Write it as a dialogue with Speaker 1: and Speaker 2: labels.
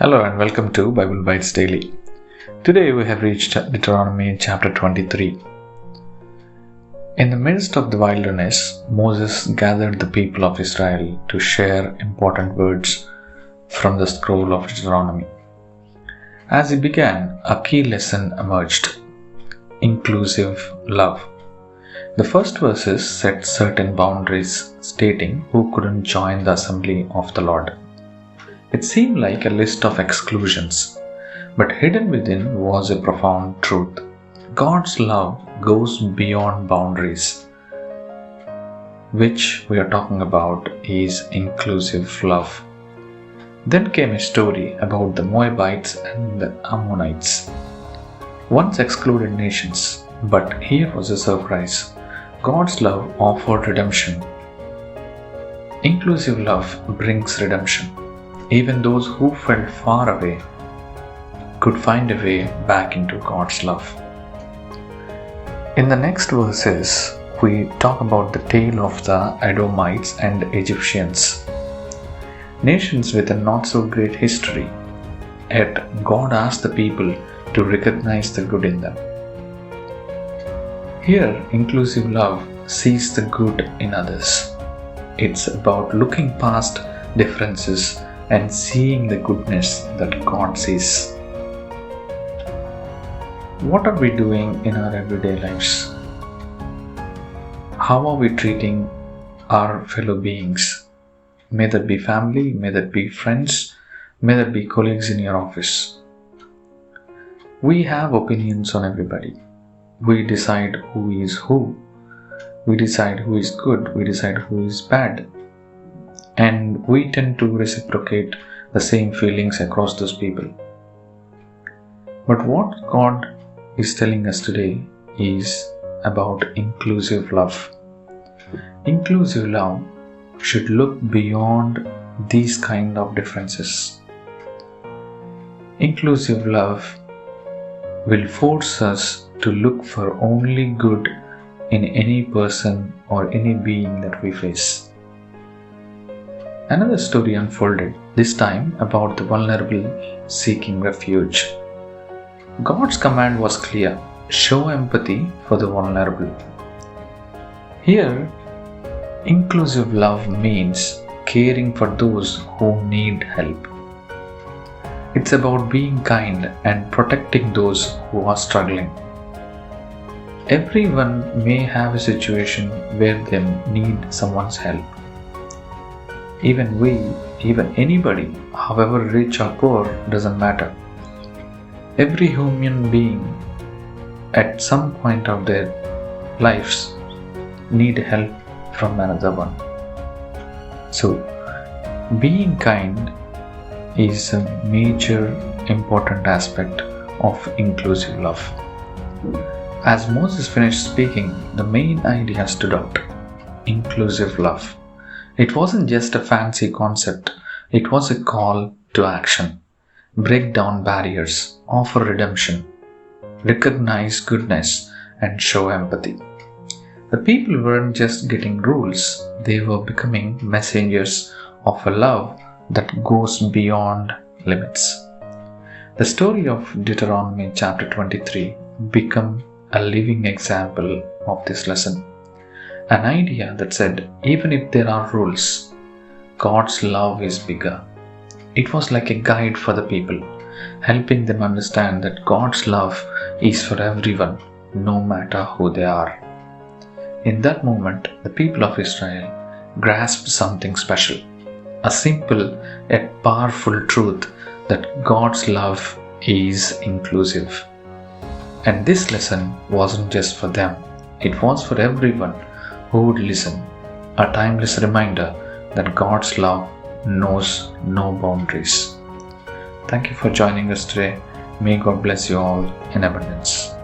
Speaker 1: Hello and welcome to Bible Bites Daily. Today we have reached Deuteronomy chapter 23. In the midst of the wilderness, Moses gathered the people of Israel to share important words from the scroll of Deuteronomy. As he began, a key lesson emerged: inclusive love. The first verses set certain boundaries, stating who couldn't join the assembly of the Lord. It seemed like a list of exclusions, but hidden within was a profound truth. God's love goes beyond boundaries, which we are talking about is inclusive love. Then came a story about the Moabites and the Ammonites, once excluded nations, but here was a surprise. God's love offered redemption. Inclusive love brings redemption. Even those who felt far away could find a way back into God's love. In the next verses, we talk about the tale of the Edomites and Egyptians, nations with a not so great history, yet God asked the people to recognize the good in them. Here, inclusive love sees the good in others. It's about looking past differences and seeing the goodness that God sees. What are we doing in our everyday lives? How are we treating our fellow beings? May that be family, may that be friends, may that be colleagues in your office. We have opinions on everybody. We decide who is who. We decide who is good. We decide who is bad. And we tend to reciprocate the same feelings across those people. But what God is telling us today is about inclusive love. Inclusive love should look beyond these kind of differences. Inclusive love will force us to look for only good in any person or any being that we face. Another story unfolded, this time about the vulnerable seeking refuge. God's command was clear: show empathy for the vulnerable. Here, inclusive love means caring for those who need help. It's about being kind and protecting those who are struggling. Everyone may have a situation where they need someone's help. Even anybody, however rich or poor, doesn't matter. Every human being at some point of their lives need help from another one. So, being kind is a major important aspect of inclusive love. As Moses finished speaking, the main idea stood out: inclusive love. It wasn't just a fancy concept, it was a call to action. Break down barriers, offer redemption, recognize goodness, and show empathy. The people weren't just getting rules, they were becoming messengers of a love that goes beyond limits. The story of Deuteronomy chapter 23 became a living example of this lesson. An idea that said, even if there are rules, God's love is bigger. It was like a guide for the people, helping them understand that God's love is for everyone, no matter who they are. In that moment, the people of Israel grasped something special, a simple yet powerful truth that God's love is inclusive. And this lesson wasn't just for them, it was for everyone who would listen, a timeless reminder that God's love knows no boundaries. Thank you for joining us today. May God bless you all in abundance.